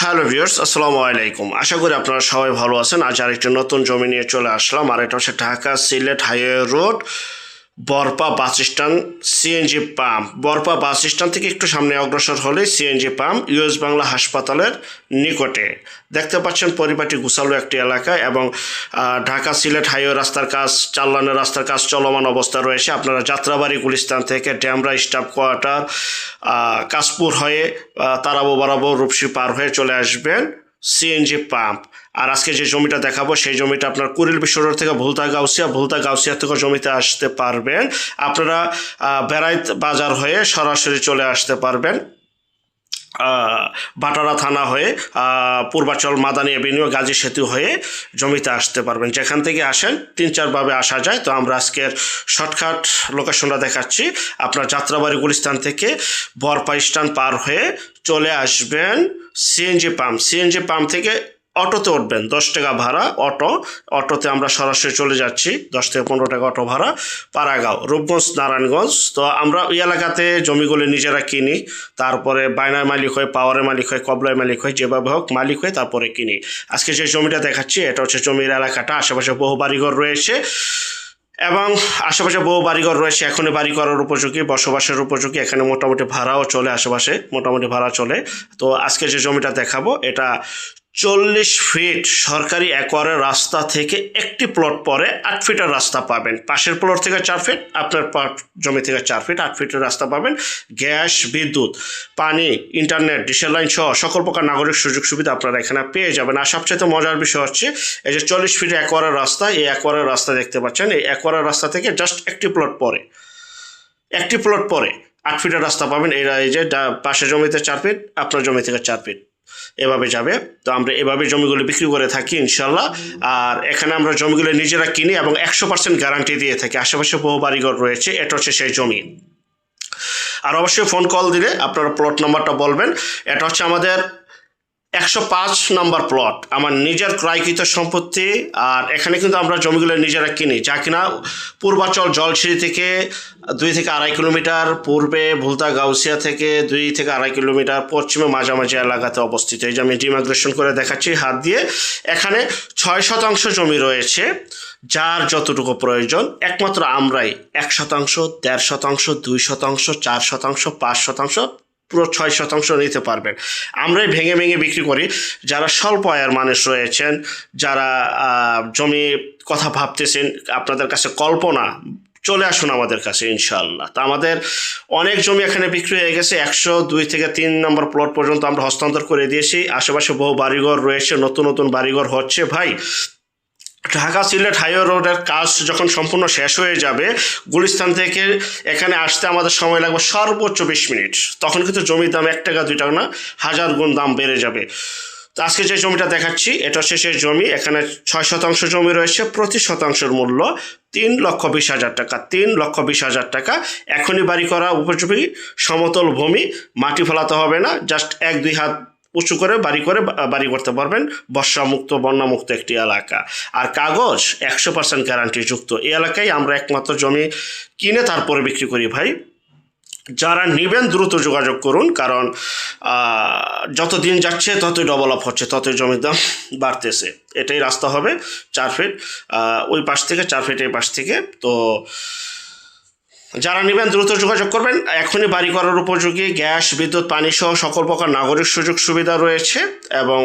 Hello viewers, আসসালামু আলাইকুম। আশা করি আপনারা সবাই ভালো আছেন। আজ আরেকটি নতুন জমি নিয়ে চলে আসলাম, আর এটা হচ্ছে Dhaka Sylhet highway road, Barpa bus stand, CNG pump. Barpa bus stand থেকে একটু সামনে অগ্রসর হলে সিএনজি পাম্প, ইউএস বাংলা হাসপাতালের নিকটে। দেখতে পাচ্ছেন পরিপাটি গুছালো একটি এলাকা, এবং ঢাকা সিলেট হাইওয়ে রাস্তার কাজ, 4 লাইনের রাস্তার কাজ চলমান অবস্থা রয়েছে। আপনারা যাত্রাবাড়ি গুলিস্তান থেকে ড্যামরা স্টাফ কোয়ার্টার, কাশপুর হয়ে তারাবো বারাবো রূপসী পার হয়ে চলে আসবেন সিএনজি পাম্প। আর আজকে যে জমিটা দেখাবো সেই জমিটা আপনার কুড়িল বিশ্ব রোড থেকে ভুলতা গাউসিয়া থেকে জমিতে আসতে পারবেন। আপনারা বেড়াইত বাজার হয়ে সরাসরি চলে আসতে পারবেন, বাটারা থানা হয়ে পূর্বাচল মাদানী এভিনিউ গাজী সেতু হয়ে জমিতে আসতে পারবেন। যেখান থেকে আসেন 3-4 ভাবে আসা যায়। তো আমরা আজকের শর্টকাট লোকেশনটা দেখাচ্ছি। আপনার যাত্রাবাড়ি গুলিস্তান থেকে বরপা স্ট্যান্ড পার হয়ে চলে আসবেন সিএনজি পাম্প থেকে অটোতে উঠবেন, 10 টাকা ভাড়া অটোতে আমরা সরাসরি চলে যাচ্ছি। 10 থেকে 15 টাকা অটো ভাড়া, পাড়াগাঁও, রূপগঞ্জ, নারায়ণগঞ্জ। তো আমরা ওই এলাকাতে জমিগুলো নিজেরা কিনি, তারপরে বায়নার মালিক হয়, পাওয়ারের মালিক হয়, কবলার মালিক হয়, যেভাবে হোক মালিক হয়, তারপরে কিনি। আজকে যে জমিটা দেখাচ্ছি এটা হচ্ছে জমির এলাকাটা। আশেপাশে বহু বাড়িঘর রয়েছে, এখনই বাড়ি করার উপযোগী, বসবাসের উপযোগী। এখানে মোটামুটি ভাড়াও চলে, আশেপাশে মোটামুটি ভাড়া চলে। তো আজকে যে জমিটা দেখাবো এটা 40 ফিট সরকারি একোয়ারের রাস্তা থেকে একটি প্লট পরে 8 ফিটের রাস্তা পাবেন। পাশের প্লট থেকে 4 ফিট, আপনার জমি থেকে 4 ফিট, 8 ফিটের রাস্তা পাবেন। গ্যাস, বিদ্যুৎ, পানি, ইন্টারনেট, ডিসেল লাইন সহ সকল প্রকার নাগরিক সুযোগ সুবিধা আপনারা এখানে পেয়ে যাবেন। আর সবচেয়ে মজার বিষয় হচ্ছে এই যে 40 ফিট একোয়ারের রাস্তা, এই একোয়ারের রাস্তা দেখতে পাচ্ছেন, এই একোয়ারের রাস্তা থেকে জাস্ট একটি প্লট পরে 8 ফিটের রাস্তা পাবেন। এই যে পাশের জমিতে 4 ফিট, আপনার জমি থেকে 4 ফিট এভাবে যাবে। তো আমরা এভাবে জমিগুলো বিক্রি করে থাকি ইনশাল্লাহ। আর এখানে আমরা জমিগুলো নিজেরা কিনি এবং 100% গ্যারান্টি দিয়ে থাকি। আশেপাশে বহু বাড়িঘর রয়েছে, এটা হচ্ছে সেই জমি। আর অবশ্যই ফোন কল দিলে আপনারা প্লট নাম্বারটা বলবেন। এটা হচ্ছে আমাদের 105 নম্বর প্লট, আমার নিজের ক্রয়কৃত সম্পত্তি। আর এখানে কিন্তু আমরা জমিগুলো নিজেরা কিনি, যা কিনা পূর্বাচল জলছিরি থেকে 2 থেকে 2.5 কিলোমিটার পূর্বে, ভুলতা গাউসিয়া থেকে 2 থেকে 2.5 কিলোমিটার পশ্চিমে মাঝামাঝি এলাকাতে অবস্থিত। এই যে আমি ডিমাগ্রেশন করে দেখাচ্ছি হাত দিয়ে। এখানে 6% জমি রয়েছে, যার যতটুকু প্রয়োজন একমাত্র আমরাই 1%, 1.5%, 2%, 4%, 5%, পুরো 6% নিতে পারবেন। আমরাই ভেঙে বিক্রি করি। যারা স্বল্প আয়ের মানুষ রয়েছেন, যারা জমি কথা ভাবতেছেন, আপনাদের কাছে কল্পনা, চলে আসুন আমাদের কাছে ইনশাআল্লাহ। তা আমাদের অনেক জমি এখানে বিক্রি হয়ে গেছে। 102 থেকে 3 নম্বর প্লট পর্যন্ত আমরা হস্তান্তর করে দিয়েছি। আশেপাশে বহু বাড়িঘর রয়েছে, নতুন বাড়িঘর হচ্ছে। ভাই, ঢাকা সিলেট হাইওয়ে রোডের কাজ যখন সম্পূর্ণ শেষ হয়ে যাবে, গুলিস্তান থেকে এখানে আসতে আমাদের সময় লাগবে সর্বোচ্চ 20 মিনিট। তখন কিন্তু জমির দাম 1 টাকা 2 টাকা না, 1000 গুণ দাম বেড়ে যাবে। তো আজকে যে জমিটা দেখাচ্ছি এটা হচ্ছে সেই জমি। এখানে 6% জমি রয়েছে, প্রতি শতাংশের মূল্য 3,20,000 টাকা। 3,20,000 টাকা। এখনই বাড়ি করা উপযোগী, সমতল ভূমি, মাটি ফেলাতে হবে না, জাস্ট 1-2 হাত উঁচু করে বাড়ি করতে পারবেন। বর্ষামুক্ত, বন্যামুক্ত একটি এলাকা। আর কাগজ 100% গ্যারান্টিযুক্ত। এই এলাকায় আমরা একমাত্র জমি কিনে তারপরে বিক্রি করি। ভাই, যারা নেবেন দ্রুত যোগাযোগ করুন, কারণ যত দিন যাচ্ছে ততই ডেভেলপ হচ্ছে, ততই জমির দাম বাড়তেছে। এটাই রাস্তা হবে 4 ফিট ওই পাশ থেকে, 4 ফিট এই পাশ থেকে। তো যারা নেবেন দ্রুত যোগাযোগ করবেন। এখনই বাড়ি করার উপযোগী, গ্যাস, বিদ্যুৎ, পানি সহ সকল প্রকার নাগরিক সুযোগ সুবিধা রয়েছে। এবং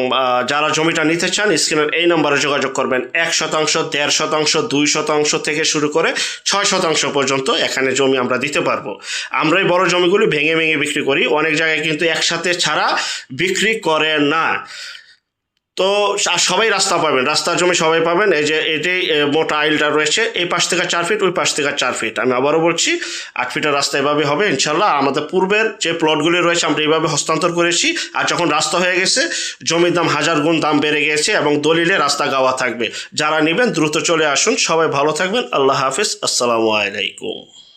যারা জমিটা নিতে চান স্ক্রিনের এই নম্বরে যোগাযোগ করবেন। 1%, 1.5%, 2% থেকে শুরু করে 6% পর্যন্ত এখানে জমি আমরা দিতে পারবো। আমরাই বড় জমিগুলি ভেঙে বিক্রি করি। অনেক জায়গায় কিন্তু একসাথে ছাড়া বিক্রি করে না। তো সবাই রাস্তার জমি সবাই পাবেন। এই যে এটাই মোটা আইলটা রয়েছে, এই পাশ থেকে 4 ফিট, ওই পাশ থেকে 4 ফিট। আমি আবারও বলছি, 8 ফিটের রাস্তা এভাবে হবে ইনশাল্লাহ। আমাদের পূর্বের যে প্লটগুলি রয়েছে আমরা এইভাবে হস্তান্তর করেছি। আর যখন রাস্তা হয়ে গেছে, জমির দাম 1000 গুণ দাম বেড়ে গেছে, এবং দলিলে রাস্তা গাওয়া থাকবে। যারা নেবেন দ্রুত চলে আসুন। সবাই ভালো থাকবেন। আল্লাহ হাফিজ, আসসালামু আলাইকুম।